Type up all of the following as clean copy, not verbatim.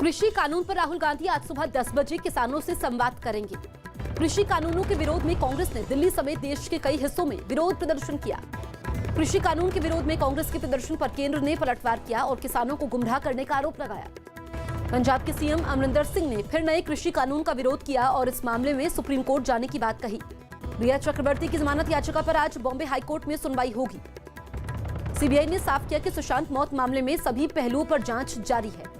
कृषि कानून पर राहुल गांधी आज सुबह 10 बजे किसानों से संवाद करेंगे। कृषि कानूनों के विरोध में कांग्रेस ने दिल्ली समेत देश के कई हिस्सों में विरोध प्रदर्शन किया। कृषि कानून के विरोध में कांग्रेस के प्रदर्शन पर केंद्र ने पलटवार किया और किसानों को गुमराह करने का आरोप लगाया। पंजाब के सीएम अमरिंदर सिंह ने फिर नए कृषि कानून का विरोध किया और इस मामले में सुप्रीम कोर्ट जाने की बात कही। रिया चक्रवर्ती की जमानत याचिका पर आज बॉम्बे हाईकोर्ट में सुनवाई होगी। सीबीआई ने साफ किया कि सुशांत मौत मामले में सभी पहलुओं पर जांच जारी है।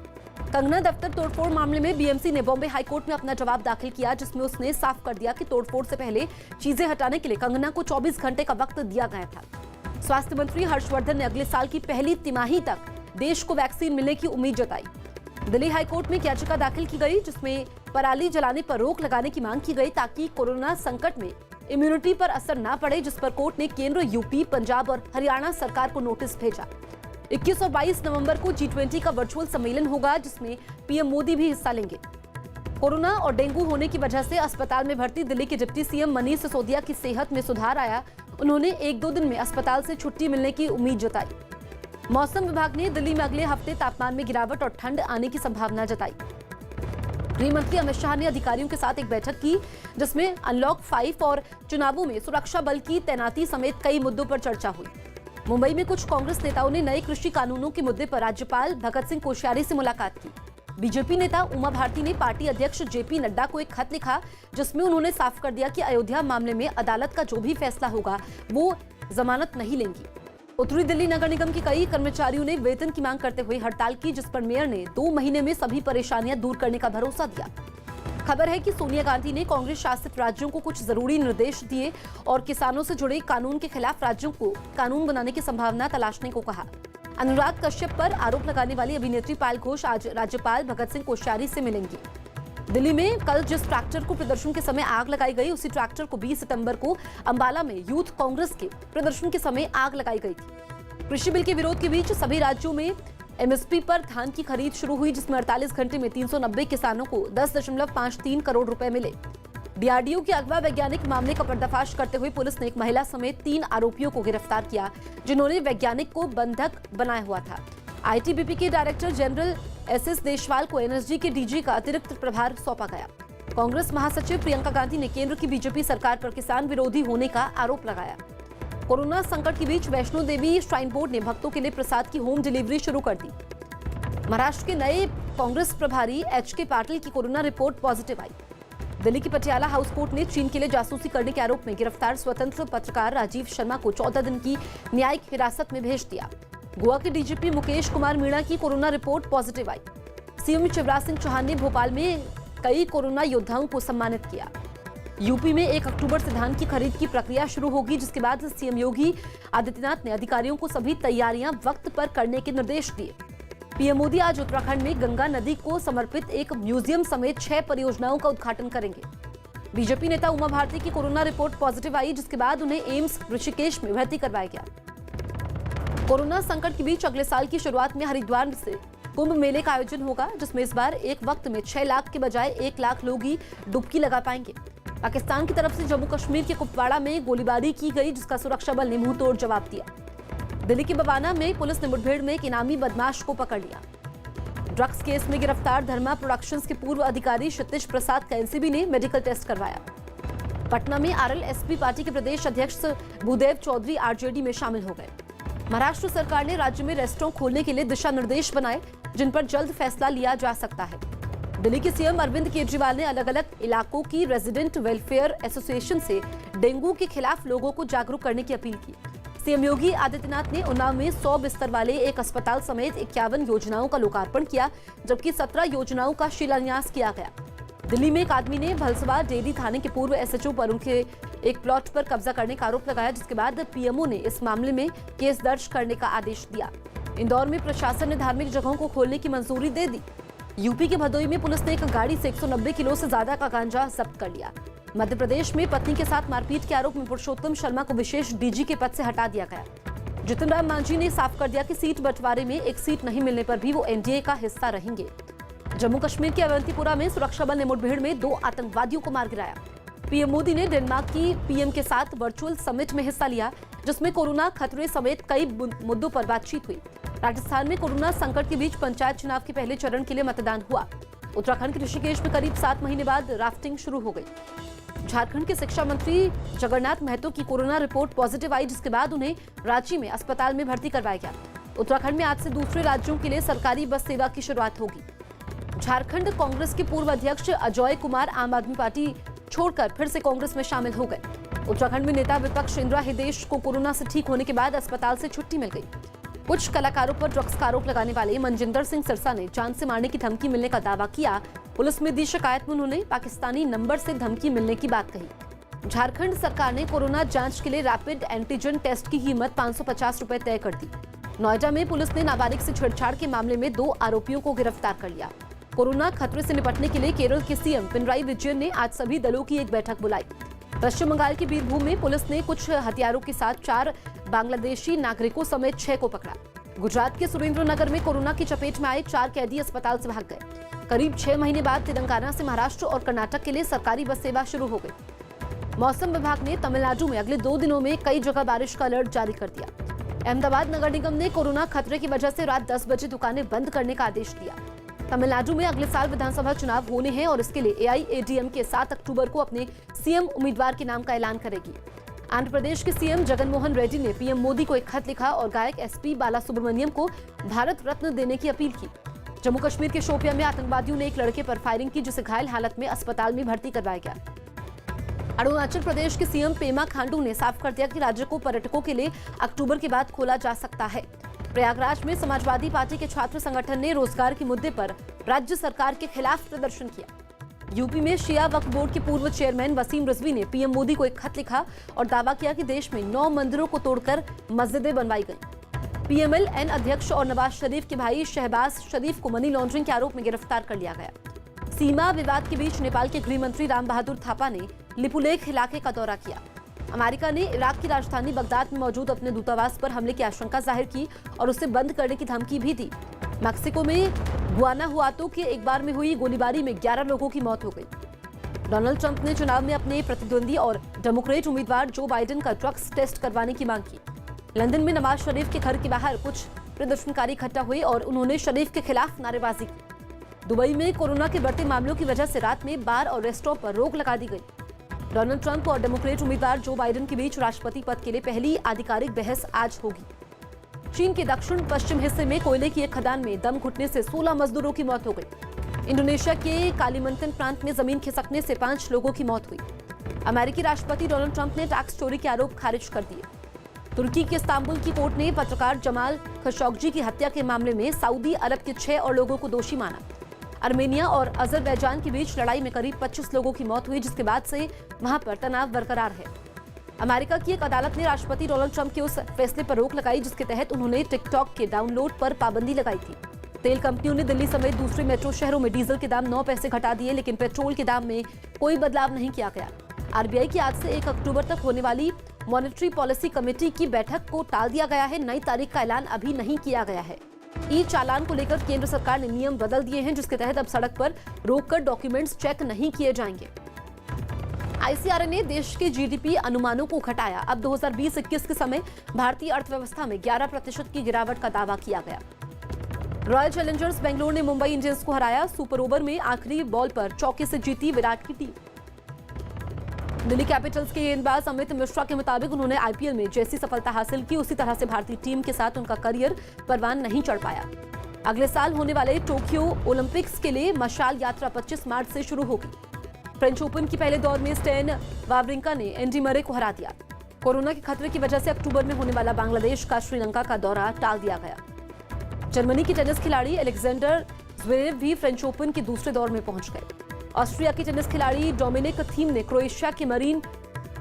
कंगना दफ्तर तोड़फोड़ मामले में बीएमसी ने बॉम्बे हाईकोर्ट में अपना जवाब दाखिल किया, जिसमें उसने साफ कर दिया कि तोड़फोड़ से पहले चीजें हटाने के लिए कंगना को 24 घंटे का वक्त दिया गया था। स्वास्थ्य मंत्री हर्षवर्धन ने अगले साल की पहली तिमाही तक देश को वैक्सीन मिलने की उम्मीद जताई। दिल्ली हाईकोर्ट में एक याचिका दाखिल की गई, जिसमें पराली जलाने पर रोक लगाने की मांग की गई ताकि कोरोना संकट में इम्यूनिटी पर असर न पड़े, जिस पर कोर्ट ने केंद्र, यूपी, पंजाब और हरियाणा सरकार को नोटिस भेजा। 21 और 22 नवंबर को G20 का वर्चुअल सम्मेलन होगा, जिसमें पीएम मोदी भी हिस्सा लेंगे। कोरोना और डेंगू होने की वजह से अस्पताल में भर्ती दिल्ली के डिप्टी सीएम मनीष सिसोदिया की सेहत में सुधार आया। उन्होंने 1-2 दिन में अस्पताल से छुट्टी मिलने की उम्मीद जताई। मौसम विभाग ने दिल्ली में अगले हफ्ते तापमान में गिरावट और ठंड आने की संभावना जताई। गृह मंत्री अमित शाह ने अधिकारियों के साथ एक बैठक की, जिसमें अनलॉक 5 और चुनावों में सुरक्षा बल की तैनाती समेत कई मुद्दों पर चर्चा हुई। मुंबई में कुछ कांग्रेस नेताओं ने नए कृषि कानूनों के मुद्दे पर राज्यपाल भगत सिंह कोश्यारी से मुलाकात की। बीजेपी नेता उमा भारती ने पार्टी अध्यक्ष जेपी नड्डा को एक खत लिखा, जिसमें उन्होंने साफ कर दिया कि अयोध्या मामले में अदालत का जो भी फैसला होगा वो जमानत नहीं लेंगी। उत्तरी दिल्ली नगर निगम के कई कर्मचारियों ने वेतन की मांग करते हुए हड़ताल की, जिस पर मेयर ने 2 महीने में सभी परेशानियां दूर करने का भरोसा दिया। खबर है कि सोनिया गांधी ने कांग्रेस शासित राज्यों को कुछ जरूरी निर्देश दिए और किसानों से जुड़े कानून के खिलाफ राज्यों को कानून बनाने की संभावना तलाशने को कहा। अनुराग कश्यप पर आरोप लगाने वाली अभिनेत्री पायल घोष आज राज्यपाल भगत सिंह कोश्यारी से मिलेंगी। दिल्ली में कल जिस ट्रैक्टर को प्रदर्शन के समय आग लगाई गई, उसी ट्रैक्टर को 20 सितंबर को अंबाला में यूथ कांग्रेस के प्रदर्शन के समय आग लगाई गई थी। कृषि बिल के विरोध के बीच सभी राज्यों में एमएसपी पर धान की खरीद शुरू हुई, जिसमें 48 घंटे में 390 किसानों को 10.53 करोड़ रुपए मिले। डीआरडीओ के अगवा वैज्ञानिक मामले का पर्दाफाश करते हुए पुलिस ने एक महिला समेत 3 आरोपियों को गिरफ्तार किया, जिन्होंने वैज्ञानिक को बंधक बनाया हुआ था। आईटीबीपी के डायरेक्टर जनरल एसएस देशवाल को एनएसजी के डीजी का अतिरिक्त प्रभार सौंपा गया। कांग्रेस महासचिव प्रियंका गांधी ने केंद्र की बीजेपी सरकार पर किसान विरोधी होने का आरोप लगाया। कोरोना संकट के बीच वैष्णो देवी श्राइन बोर्ड ने भक्तों के लिए प्रसाद की होम डिलीवरी शुरू कर दी। महाराष्ट्र के नए कांग्रेस प्रभारी एचके पाटिल की कोरोना रिपोर्ट पॉजिटिव आई। दिल्ली की पटियाला हाउस कोर्ट ने चीन के लिए जासूसी करने के आरोप में गिरफ्तार स्वतंत्र पत्रकार राजीव शर्मा को 14 दिन की न्यायिक हिरासत में भेज दिया। गोवा के डीजीपी मुकेश कुमार मीणा की कोरोना रिपोर्ट पॉजिटिव आई। सीएम शिवराज सिंह चौहान ने भोपाल में कई कोरोना योद्धाओं को सम्मानित किया। यूपी में 1 अक्टूबर से धान की खरीद की प्रक्रिया शुरू होगी, जिसके बाद सीएम योगी आदित्यनाथ ने अधिकारियों को सभी तैयारियां वक्त पर करने के निर्देश दिए। पीएम मोदी आज उत्तराखंड में गंगा नदी को समर्पित एक म्यूजियम समेत 6 परियोजनाओं का उद्घाटन करेंगे। बीजेपी नेता उमा भारती की कोरोना रिपोर्ट पॉजिटिव आई, जिसके बाद उन्हें एम्स ऋषिकेश में भर्ती करवाया गया। कोरोना संकट के बीच अगले साल की शुरुआत में हरिद्वार से कुंभ मेले का आयोजन होगा, जिसमें इस बार एक वक्त में 6 लाख के बजाय 1 लाख लोग ही डुबकी लगा पाएंगे। पाकिस्तान की तरफ से जम्मू कश्मीर के कुपवाड़ा में गोलीबारी की गई, जिसका सुरक्षा बल ने मुंह तोड़ जवाब दिया। दिल्ली के बवाना में पुलिस ने मुठभेड़ में एक इनामी बदमाश को पकड़ लिया। ड्रग्स केस में गिरफ्तार धर्मा प्रोडक्शंस के पूर्व अधिकारी क्षितिज प्रसाद का एनसीबी ने मेडिकल टेस्ट करवाया। पटना में आरएलएसपी पार्टी के प्रदेश अध्यक्ष भूदेव चौधरी आरजेडी में शामिल हो गए। महाराष्ट्र सरकार ने राज्य में रेस्टोरेंट खोलने के लिए दिशा निर्देश बनाए, जिन पर जल्द फैसला लिया जा सकता है। दिल्ली के सीएम अरविंद केजरीवाल ने अलग अलग इलाकों की रेजिडेंट वेलफेयर एसोसिएशन से डेंगू के खिलाफ लोगों को जागरूक करने की अपील की। सीएम योगी आदित्यनाथ ने उन्नाव में 100 बिस्तर वाले एक अस्पताल समेत 51 योजनाओं का लोकार्पण किया, जबकि 17 योजनाओं का शिलान्यास किया गया। दिल्ली में एक आदमी ने भलसवा डेयरी थाने के पूर्व एसएचओ पर उनके एक प्लॉट पर कब्जा करने का आरोप लगाया, जिसके बाद पीएमओ ने इस मामले में केस दर्ज करने का आदेश दिया। इंदौर में प्रशासन ने धार्मिक जगहों को खोलने की मंजूरी दे दी। यूपी के भदोई में पुलिस ने एक गाड़ी से 190 किलो से ज्यादा का गांजा जब्त कर लिया। मध्य प्रदेश में पत्नी के साथ मारपीट के आरोप में पुरुषोत्तम शर्मा को विशेष डीजी के पद से हटा दिया गया। जितिन राम मांझी ने साफ कर दिया कि सीट बंटवारे में एक सीट नहीं मिलने पर भी वो एनडीए का हिस्सा रहेंगे। जम्मू कश्मीर के अवंतीपुरा में सुरक्षा बल ने मुठभेड़ में 2 आतंकवादियों को मार गिराया। पीएम मोदी ने डेनमार्क की पीएम के साथ वर्चुअल समिट में हिस्सा लिया, जिसमें कोरोना खतरे समेत कई मुद्दों पर बातचीत हुई। राजस्थान में कोरोना संकट के बीच पंचायत चुनाव के पहले चरण के लिए मतदान हुआ। उत्तराखंड के ऋषिकेश में करीब 7 महीने बाद राफ्टिंग शुरू हो गई। झारखंड के शिक्षा मंत्री जगन्नाथ महतो की कोरोना रिपोर्ट पॉजिटिव आई, जिसके बाद उन्हें रांची में अस्पताल में भर्ती करवाया गया। उत्तराखंड में आज से दूसरे राज्यों के लिए सरकारी बस सेवा की शुरुआत होगी। झारखंड कांग्रेस के पूर्व अध्यक्ष अजय कुमार आम आदमी पार्टी छोड़कर फिर से कांग्रेस में शामिल हो गए। उत्तराखंड में नेता विपक्ष इंदिरा हृदयेश को कोरोना से ठीक होने के बाद अस्पताल से छुट्टी मिल गई। कुछ कलाकारों पर ड्रग्स का आरोप लगाने वाले मनजिंदर सिंह सिरसा ने जान से मारने की धमकी मिलने का दावा किया। पुलिस में दी शिकायत में उन्होंने पाकिस्तानी नंबर से धमकी मिलने की बात कही। झारखंड सरकार ने कोरोना जांच के लिए रैपिड एंटीजन टेस्ट की कीमत 550 रुपए तय कर दी। नोएडा में पुलिस ने नाबालिग से छेड़छाड़ के मामले में 2 आरोपियों को गिरफ्तार कर लिया। कोरोना खतरे से निपटने के लिए केरल के सीएम पिनराई विजयन ने आज सभी दलों की एक बैठक बुलाई। पश्चिम बंगाल के बीरभूम में पुलिस ने कुछ हथियारों के साथ 4 बांग्लादेशी नागरिकों समेत 6 को पकड़ा। गुजरात के सुरेंद्रनगर में कोरोना की चपेट में आए 4 कैदी अस्पताल से भाग गए। करीब 6 महीने बाद तेलंगाना से महाराष्ट्र और कर्नाटक के लिए सरकारी बस सेवा शुरू हो गई। मौसम विभाग ने तमिलनाडु में अगले 2 दिनों में कई जगह बारिश का अलर्ट जारी कर दिया। अहमदाबाद नगर निगम ने कोरोना खतरे की वजह से रात 10 बजे दुकानें बंद करने का आदेश दिया। तमिलनाडु में अगले साल विधानसभा चुनाव होने हैं और इसके लिए एआईएडीएमके 7 अक्टूबर को अपने सीएम उम्मीदवार के नाम का ऐलान करेगी। आंध्र प्रदेश के सीएम जगनमोहन रेड्डी ने पीएम मोदी को एक खत लिखा और गायक एसपी बालासुब्रमण्यम को भारत रत्न देने की अपील की। जम्मू कश्मीर के शोपियां में आतंकवादियों ने एक लड़के पर फायरिंग की, जिसे घायल हालत में अस्पताल में भर्ती करवाया गया। अरुणाचल प्रदेश के सीएम पेमा खांडू ने साफ कर दिया कि राज्य को पर्यटकों के लिए अक्टूबर के बाद खोला जा सकता है। प्रयागराज में समाजवादी पार्टी के छात्र संगठन ने रोजगार के मुद्दे पर राज्य सरकार के खिलाफ प्रदर्शन किया। यूपी में शिया वक्फ बोर्ड के पूर्व चेयरमैन वसीम रिजवी ने पीएम मोदी को एक खत लिखा और दावा किया कि देश में 9 मंदिरों को तोड़कर मस्जिदें बनवाई गई। पीएमएल-एन अध्यक्ष और नवाज शरीफ के भाई शहबाज शरीफ को मनी लॉन्ड्रिंग के आरोप में गिरफ्तार कर लिया गया। सीमा विवाद के बीच नेपाल के गृह मंत्री राम बहादुर थापा ने लिपुलेख इलाके का दौरा किया। अमेरिका ने इराक की राजधानी बगदाद में मौजूद अपने दूतावास पर हमले की आशंका जाहिर की और उसे बंद करने की धमकी भी दी। मैक्सिको में गुआनाजुआतो के एक बार में हुई गोलीबारी में 11 लोगों की मौत हो गई। डोनाल्ड ट्रंप ने चुनाव में अपने प्रतिद्वंदी और डेमोक्रेट उम्मीदवार जो बाइडेन का ड्रग्स टेस्ट करवाने की मांग की। लंदन में नवाज शरीफ के घर के बाहर कुछ प्रदर्शनकारी इकट्ठा हुए और उन्होंने शरीफ के खिलाफ नारेबाजी की। दुबई में कोरोना के बढ़ते मामलों की वजह से रात में बार और रेस्टोरेंट पर रोक लगा दी गई। डोनाल्ड ट्रंप और डेमोक्रेट उम्मीदवार जो बाइडेन के बीच राष्ट्रपति पद के लिए पहली आधिकारिक बहस आज होगी। चीन के दक्षिण पश्चिम हिस्से में कोयले की एक खदान में दम घुटने से 16 मजदूरों की मौत हो गई। इंडोनेशिया के कालीमंतन प्रांत में जमीन खिसकने से 5 लोगों की मौत हुई। अमेरिकी राष्ट्रपति डोनाल्ड ट्रंप ने टैक्स चोरी के आरोप खारिज कर दिए। तुर्की के इस्तांबुल की कोर्ट ने पत्रकार जमाल खशोगी की हत्या के मामले में सऊदी अरब के 6 और लोगों को दोषी माना। आर्मेनिया और अजरबैजान के बीच लड़ाई में करीब 25 लोगों की मौत हुई, जिसके बाद से वहां पर तनाव बरकरार है। अमेरिका की एक अदालत ने राष्ट्रपति डोनाल्ड ट्रंप के उस फैसले पर रोक लगाई जिसके तहत उन्होंने टिकटॉक के डाउनलोड पर पाबंदी लगाई थी। तेल कंपनियों ने दिल्ली समेत दूसरे मेट्रो शहरों में डीजल के दाम 9 पैसे घटा दिए, लेकिन पेट्रोल के दाम में कोई बदलाव नहीं किया गया। आरबीआई की आज से 1 अक्टूबर तक होने वाली मॉनेटरी पॉलिसी कमेटी की बैठक को टाल दिया गया है। नई तारीख का ऐलान अभी नहीं किया गया है। ई चालान को लेकर केंद्र सरकार ने नियम बदल दिए हैं, जिसके तहत अब सड़क पर रोककर डॉक्यूमेंट्स चेक नहीं किए जाएंगे। आईसीआरए ने देश के जीडीपी अनुमानों को घटाया। अब 2020-21 के समय भारतीय अर्थव्यवस्था में 11% की गिरावट का दावा किया गया। रॉयल चैलेंजर्स बेंगलोर ने मुंबई इंडियंस को हराया। सुपर ओवर में आखिरी बॉल पर चौके से जीती विराट की टीम। दिल्ली कैपिटल्स के गेंदबाज अमित मिश्रा के मुताबिक उन्होंने आईपीएल में जैसी सफलता हासिल की, उसी तरह से भारतीय टीम के साथ उनका करियर परवान नहीं चढ़ पाया। अगले साल होने वाले टोक्यो ओलंपिक्स के लिए मशाल यात्रा 25 मार्च से शुरू होगी। फ्रेंच ओपन की पहले दौर में स्टेन वावरिंका ने एंडी मरे को हरा दिया। कोरोना के खतरे की वजह से अक्टूबर में होने वाला बांग्लादेश का श्रीलंका का दौरा टाल दिया गया। जर्मनी के टेनिस खिलाड़ी अलेक्जेंडर ज़्वेरेव भी फ्रेंच ओपन के दूसरे दौर में पहुंच गए। ऑस्ट्रिया के टेनिस खिलाड़ी डोमिनिक थीम ने क्रोएशिया के मरीन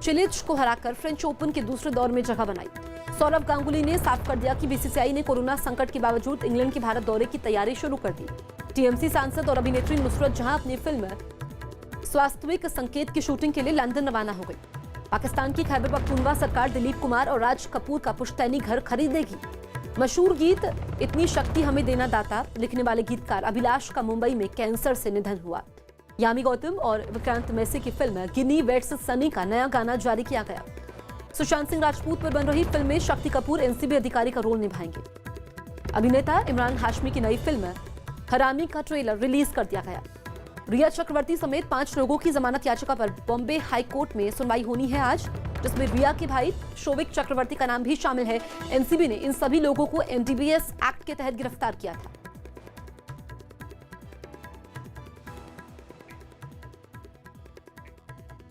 चिलिच को हराकर फ्रेंच ओपन के दूसरे दौर में जगह बनाई। सौरव गांगुली ने साफ कर दिया कि बीसीसीआई ने कोरोना संकट के बावजूद इंग्लैंड के भारत दौरे की तैयारी शुरू कर दी। टीएमसी सांसद और अभिनेत्री नुसरत जहां अपनी फिल्म स्वास्थ्यिक संकेत की शूटिंग के लिए लंदन रवाना हो गई। पाकिस्तान की खैबर पख्तूनख्वा सरकार दिलीप कुमार और राज कपूर का पुश्तैनी घर खरीदेगी। मशहूर गीत इतनी शक्ति हमें देना दाता लिखने वाले गीतकार अभिलाष का मुंबई में कैंसर से निधन हुआ। यामी गौतम और विक्रांत मैसी की फिल्म गिनी वेट्स सनी का नया गाना जारी किया गया। सुशांत सिंह राजपूत पर बन रही फिल्म में शक्ति कपूर एनसीबी अधिकारी का रोल निभाएंगे। अभिनेता इमरान हाशमी की नई फिल्म हरामी का ट्रेलर रिलीज कर दिया गया। रिया चक्रवर्ती समेत 5 लोगों की जमानत याचिका पर बॉम्बे हाई कोर्ट में सुनवाई होनी है आज, जिसमें रिया के भाई शोविक चक्रवर्ती का नाम भी शामिल है। एनसीबी ने इन सभी लोगों को एनडीपीएस एक्ट के तहत गिरफ्तार किया था।